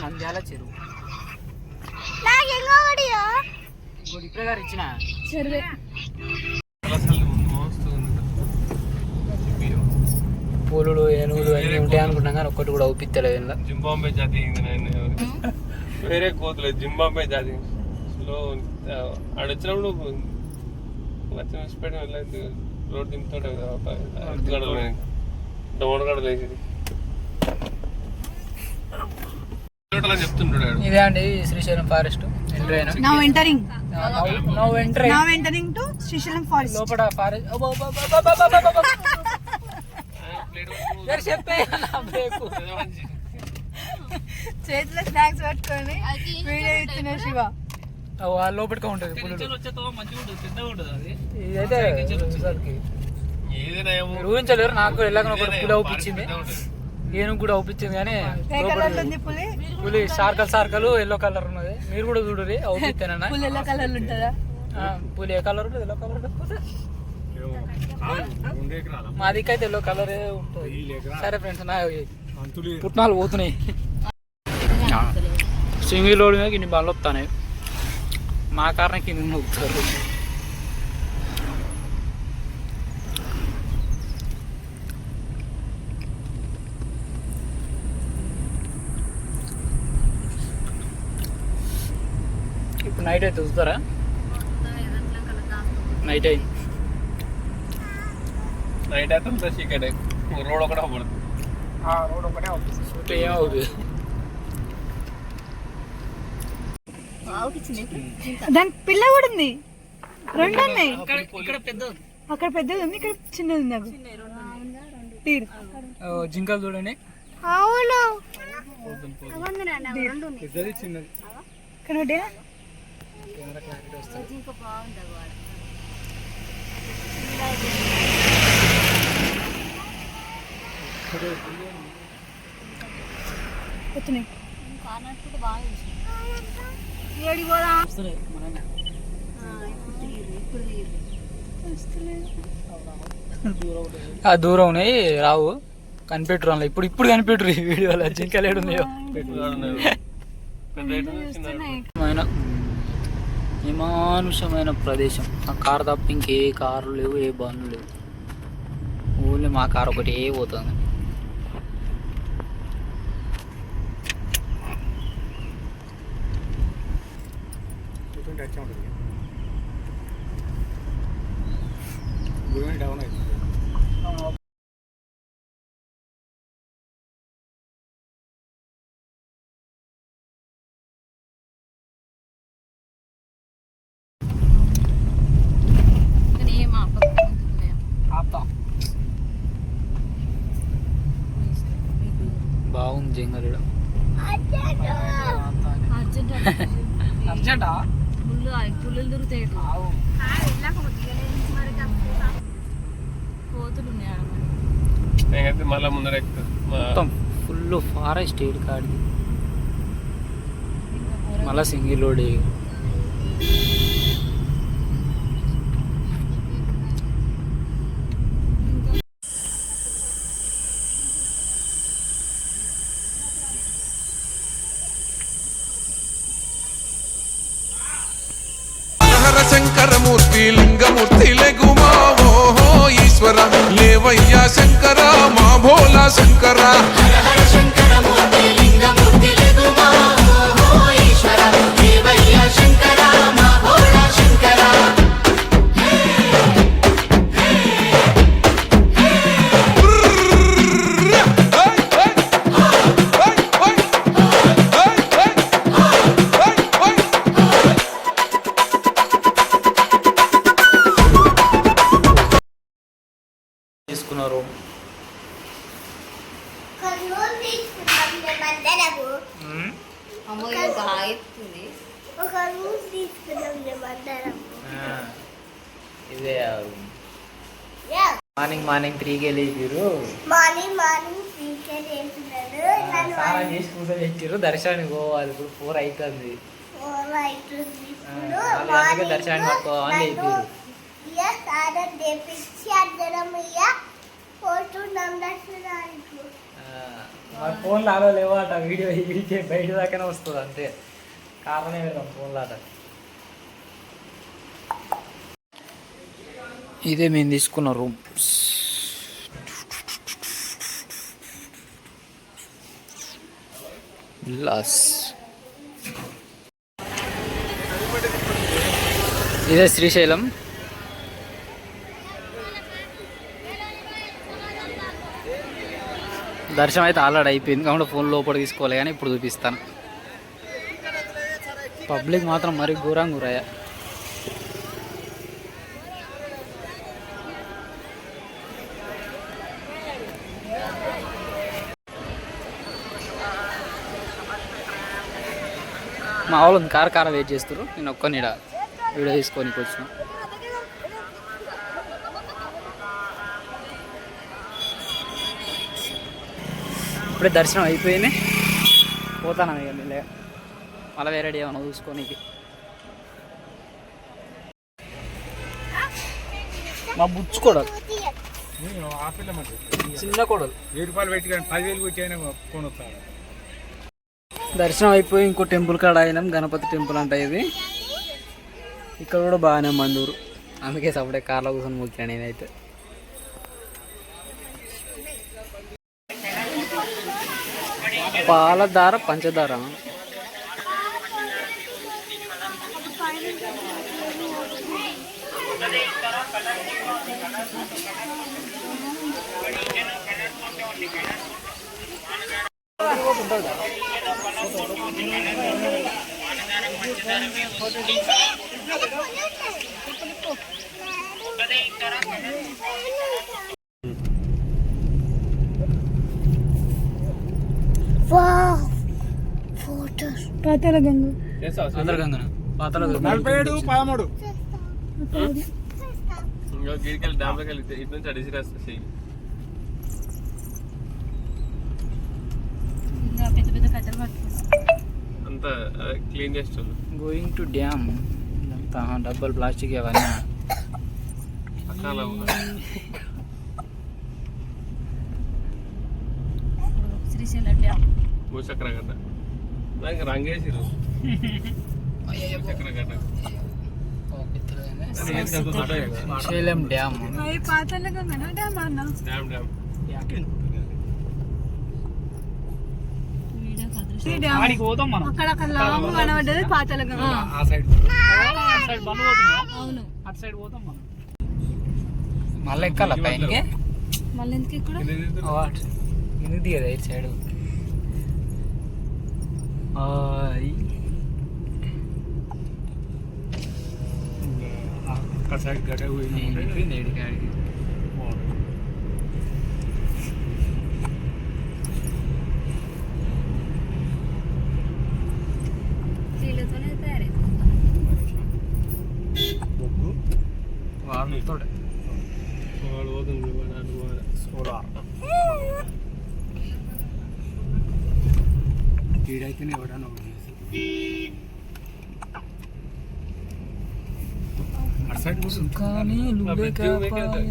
నంద్యాల చెరువు. ఇప్పుడే గారు ఇచ్చిన చెరువే. పూలులు ఏనుగులు అన్నీ ఉంటాయి అనుకుంటాం కానీ ఒక్కటి కూడా అవుపిత్తలేదు. జింబాబే జాతి వేరే కోతులు జింబాబే జాతి ఆడొచ్చినప్పుడు వచ్చిన స్పీడ్ వెళ్ళలేదు. రోడ్ దింపుతాడు డోన్ వేసేది చెప్తుంటాడు. ఇదే అండి శ్రీశైలం ఫారెస్ట్. లోపల ఫారెస్ట్ చేతిలో స్నాక్స్ పట్టుకొని వీడియో ఇస్తున్న శివ లోపలికి ఉంటుంది. ఊహించలేరు. నాకు ఎలాగో ఒకటి పులి అవుపించింది, ఏనుగు కూడా అవుపించింది. కానీ పులి సార్కలు ఎల్లో కలర్ ఉన్నది. మీరు కూడా చూడరు అవుపిస్తానన్నా. పులి ఎల్లో కలర్ ఉంటుందా? పులి ఏ కలర్ ఉంటుంది? ఎల్లో కలర్ మా దిక్కైతే ఎల్లో కలరే ఉంటుంది. సరే ఫ్రెండ్స్, నా పుట్నాలు పోతున్నాయి. సింగిల్ రోడ్ మీద ఇన్ని బండ్లు వస్తాయి. మా కారణం కింద నొక్కుతారు. ఇప్పుడు నైట్ అయితే చూస్తారా? నైట్ అయింది. నైట్ అయితే చీకటి రోడ్ ఒకటే పడుతుంది. రోడ్ ఒకటే అవుతుంది. ఏమవుతుంది? దానికి పిల్ల కూడా ఉంది. రెండు ఉన్నాయి. అక్కడ పెద్దది ఉంది, ఇక్కడ చిన్నది ఉంది. నాకు జింకలు చూడండి. అవును చిన్నది. దూరం ఉన్నాయి, రావు. కనిపెట్టరు అలా. ఇప్పుడు కనిపెట్టరు ఈ వీడియోలో జింకలు ఏడున్నాయో. నిమానుషమైన ప్రదేశం. ఆ కారు తప్ప ఇంకే కార్లు లేవు, ఏ బండ్లు లేవు. ఓన్లీ మా కారు ఒకటి పోతుంది. బాగుంది జంగల్. అర్జెంటా? పుల్లులు దొరుకుతాయి. మళ్ళా ముందర మొత్తం ఫుల్ ఫారెస్ట్ ఏడు కాడిది. మళ్ళా సింగిల్ రోడ్. శంకరమూర్తి లింగమూర్తి లెగుమా ఓహో ఈశ్వర లేవయ్యా శంకర మా భోలా శంకర. శంకరమూర్తి లింగమూర్తి లెగుమా ఓహో ఈశ్వర లేవయ్యా శంకర మా భోలా శంకర. తీసుకున్నారు. ఇదే మార్నింగ్ 3కి లేచారు. స్నానం చేసి పూజ చేసారు. దర్శనానికి పోవాలి. ఇప్పుడు 4 అవుతుంది. దర్శనానికి పోవాలని చెప్పారు. మరి ఫోన్లో ఆలో లేవాట వీడియో వీడికి బయట దాకానే వస్తుంది అంతే కారణమే వెళ్దాం ఫోన్లో ఆట. ఇదే మేము తీసుకున్న రూమ్. విల్లాస్. ఇదే శ్రీశైలం. దర్శనం అయితే ఆల్రెడీ అయిపోయింది కాబట్టి ఫోన్ లోపల తీసుకోవాలి కానీ ఇప్పుడు చూపిస్తాను. పబ్లిక్ మాత్రం మరీ ఘోరంగా గురయ్యా. మా వాళ్ళు కార్ వెయిట్ చేస్తారు. నేను ఒక్కని వీడియో తీసుకోనికి వచ్చిన. ఇప్పుడే దర్శనం అయిపోయింది. పోతాను ఇక మళ్ళీ వేరే రెడీ ఏమన్నా చూసుకోనికి. మా బుచ్చు కొడలు, చిన్న కొడలు 1000 రూపాయలు పెట్టి కానీ 10,000 పెట్టి అయినా కొనొస్తాడు. దర్శనం అయిపోయి ఇంకో టెంపుల్ కాడ అయినాం. గణపతి టెంపుల్ అంట ఇది. ఇక్కడ కూడా బాగానే మందూరు, అందుకే సపడే కార్లో కూర్చొని మొక్కాను నేనైతే. పాలధార పంచదార పాతాళ గంగ. అందరగంగన పాతల 47, 13. ఇంకా గిరికెళ్ళి డ్యామ్లోకి వెళ్ళి ఇటు నుంచి అడిసి రాస్తే పెద్ద పెద్ద కట్టెలు పట్టుకుంటాం. అంతా క్లీన్ చేస్తారు. Going to dam. ఇదంతా డబ్బులు ప్లాస్టిక్ అవన్నీ. అక్కడ శ్రీశైలం డ్యామ్. భూచక్ర గడ్డ దానికి రంగేసిరు. భూచక్ర గడ్డ శ్రీశైలం డ్యామ్. పాతాళ గంగ డ్యామ్ అన్న. డ్యామ్ డ్యామ్ అక్కడ లాంగ్ కనబడ్డది పాతాళ గంగ. ఆ సైడ్ అవును. అటు సైడ్ పోతాం మనం. మళ్ళీ ఎక్కాల పైనకి. మళ్ళీ ఎందుకు ఇక్కడ ఎందుకు దిగదా ఇటు సైడ్? ఆ సైడ్ గడ్డ నీళ్ళతోనే తయారైంది. వాళ్ళతో వాడు పోతుంది వాడు సోలార్ ఈడైతేనే ఎవడన్నా అటు సైడ్ కానీ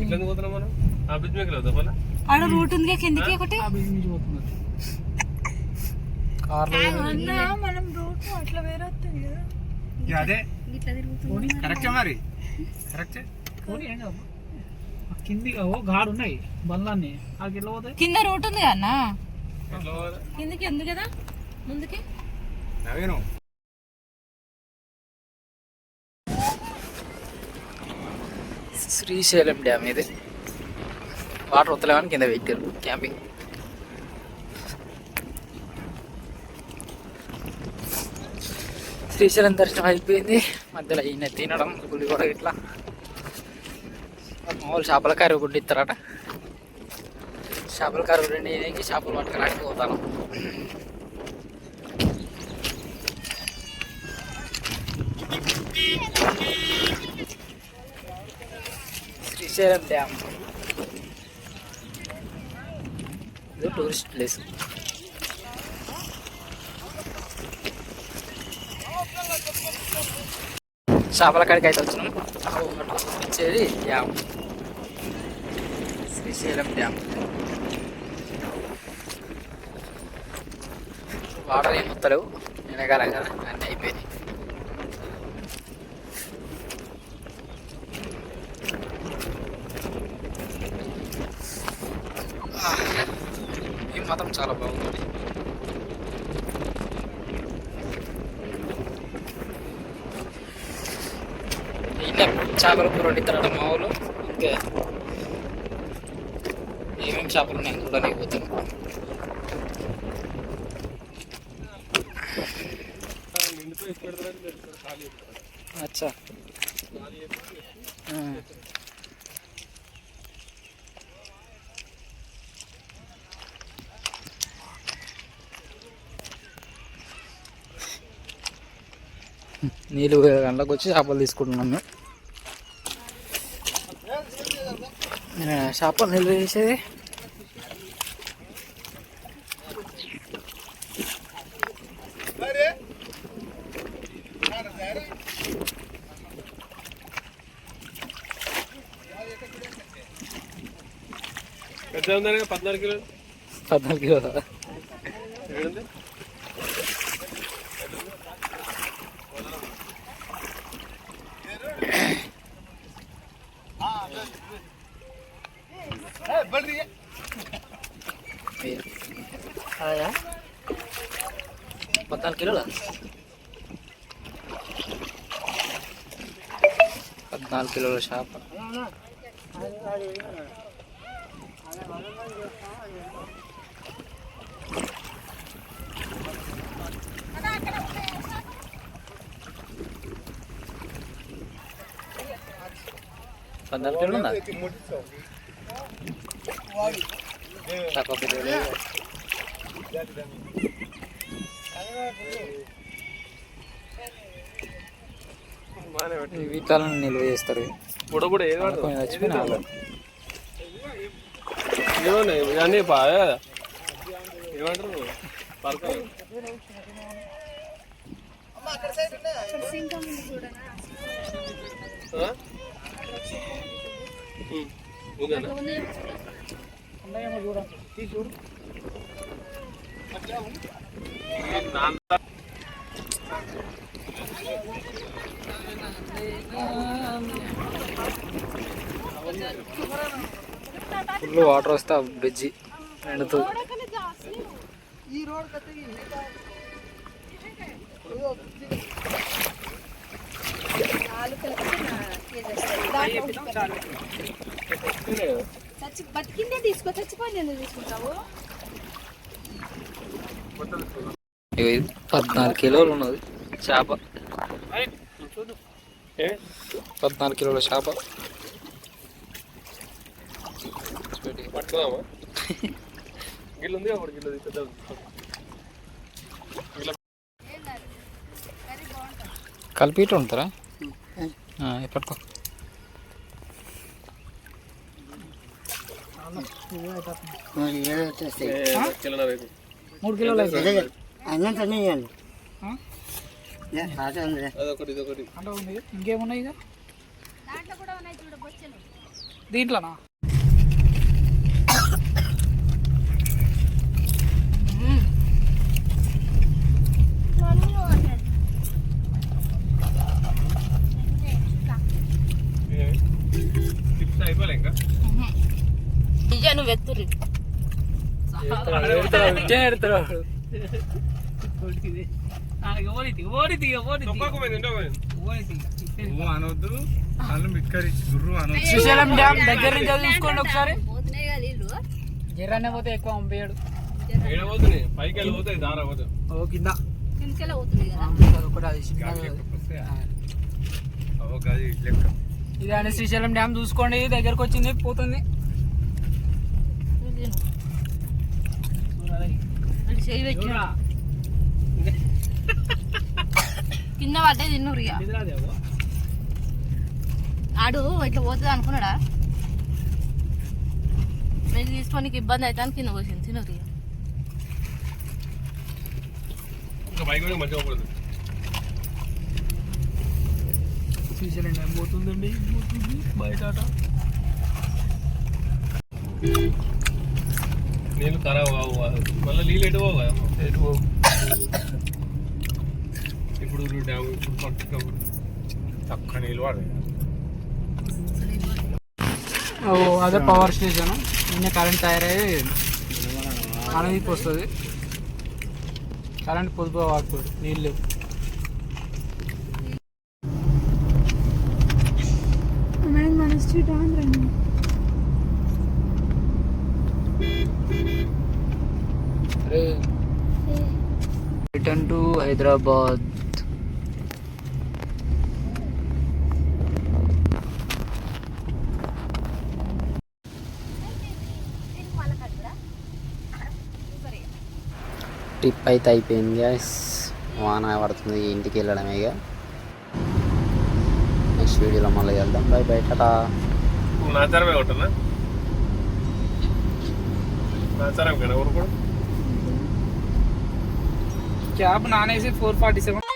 ఇట్లా పోతున్నాం మనం. ఆ బ్రిడ్జ్ మీద వెళ్దాం మళ్ళీ. ఆడ రూట్ ఉంది కిందికి ఒకటి. కార్లో అన్నా మనం రూట్ అట్లా వేరే వస్తుంది కదా. అదే ఇట్లా తిరుగుతుంది. కరెక్టే మరి కరెక్టే. కింది గాడు ఉన్నాయి బండ్లన్నీ. అక్కడికి వెళ్ళి పోతే కింద రూట్ ఉంది కదా అన్న. ఎట్లా పోవాలి? కిందికి ఉంది కదా ముందుకి. నవీను శ్రీశైలం డ్యామ్ ఇది. వాటర్ వస్తలేమని కింద పెట్టారు క్యాంపింగ్. శ్రీశైలం దర్శనం అయిపోయింది. మధ్యలో ఈయన తినడం పులిగూడ ఇట్లా. మామూలు చేపల కర్రీ ఒకటి ఇస్తారట. చేపల కర్రీ రెండు చేపలు పట్టుకోవడానికి పోతాను. శ్రీశైలం డ్యామ్ ఇది టూరిస్ట్ ప్లేస్. చేపల కాడికి అయితే వచ్చినాం. ఇచ్చేది డ్యామ్. శ్రీశైలం డ్యామ్. వాటర్ ఏం వస్తలేవు, వెనకాల కదా అన్నీ అయిపోయినాయి. ఈ మాత్రం చాలా బాగుంది. ఇలా చేపల కూర వండిస్తారట మా ఊళ్ళు. ఇంకా ఏమేమి చేపలు ఉన్నాయి చూడడానికి పోతాను. అచ్చా నీళ్ళు గంటలకు వచ్చి చేపలు తీసుకుంటున్నాం మేము. చేపలు నిల్వ చేసేది పెద్ద ఉందని 14 కిలోలు 14 కిలోలు. ఏడుంది అదా 14 కిలోలా? 14 కిలోల చేప. పద్నాలుగు కిలోలు ఉందా? తక్కువ కిలోలు. వీటిలో నిల్వ చేస్తారు. బుడబుడ ఏది కొంచెం చచ్చిపోయినా ఇవన్నీ బాగా ఏమంటారు పరకాలు. ఫుల్ వాటర్ వస్తే ఆ బ్రిడ్జి ఎండుతుంది. బతికిందే తీసుకో, చచ్చిపోయింది ఎందుకు తీసుకుంటావు? 14 కిలోలు ఉన్నది చేప. 14 కిలోల చేప పట్టుకుదామా? గిల్లు ఉంది అప్పుడు గిల్లు పెద్ద కలిపి ఇట్లా ఉంటారా? పట్టుకో. 3 కిలోలు అయితే అదొకటి ఇదొకటి అంటే ఉంది. ఇంకేమున్నాయి ఇక దీంట్లోనా? అయిపోలే ఇంకా నువ్వు ఎత్తురు అనవద్దు వాళ్ళు మిక్కరించి గుర్రు అనవద్దు. శ్రీశైలం డ్యామ్ దగ్గర నుంచి చూసుకోండి ఒకసారి. గిర్రనే పోతే ఎక్కువ పంపించాడు. ఏడబోతుంది పైకి వెళ్ళిపోతాయి దారా పోతుంది. ఓ కింద ఇది అని శ్రీశైలం డ్యామ్ చూసుకోండి. దగ్గరకు వచ్చింది పోతుంది. కింద పడ్డే తిన్నూరు ఆడు ఇట్లా పోతుంది అనుకున్నాడా? వెళ్ళి తీసుకోనికి ఇబ్బంది అయితే అని కింద పోసింది. తిన్నూరు ఇంకా బైక్ కూడా మంచిగా పోతుంది. శ్రీశైలం డ్యామ్ పోతుందండి. బయట నీళ్ళు ఖరాబ్ కావు మళ్ళీ నీళ్ళు ఎటు పోవు కదా ఇప్పుడు డ్యామ్ ఇప్పుడు పట్టుకున్నప్పుడు తక్కువ నీళ్ళు వాడు అదే పవర్ స్టేషన్ నిన్న కరెంట్ తయారయ్యి అనేది వస్తుంది కరెంట్ పొదుపు వాడుకోరు నీళ్ళు మన స్ట్రీట్ రండి. Return to Hyderabad. ట్రిప్ అయితే అయిపోయింది గ్యాస్. వాన పడుతుంది, ఇంటికి వెళ్ళడమే ఇక. నెక్స్ట్ వీడియోలో మళ్ళీ వెళ్దాం. By by, Tata. నాచారమే ఉంటున్నా నాచారం కదా ఊరు కూడా క్యాబ్ నానేసి 447